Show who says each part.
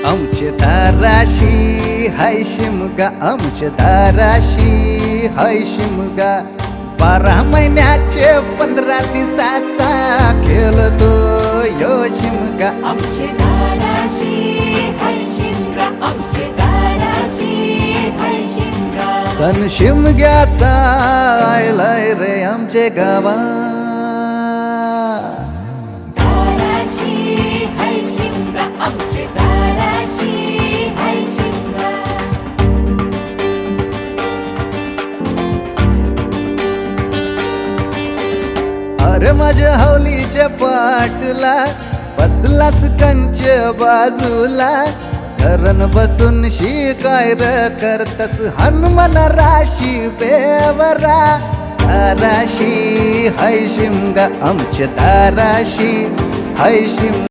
Speaker 1: आमचे दाराशी हाय शिमगा, आमचे दाराशी हाय शिमगा. 12 महिन्याचे 15 दिवसाचा खेळतो यो शिमगा.
Speaker 2: आमचे दाराशी हाय शिमगा, आमचे दाराशी हाय शिमगा.
Speaker 1: सण शिमग्याचा आयलाय रे आमचे गावा.
Speaker 2: दाराशी हाय शिमगा, आमचे दाराशी हाय शिमगा.
Speaker 1: अरे माझ्या हौलीच्या पाटला बसलास कंच बाजूला. धरण बसून शिकाय र करतस हनुमान राशी बेवरा. दाराशी हाय शिमगा, आमच्या दाराशी हाय शिमगा.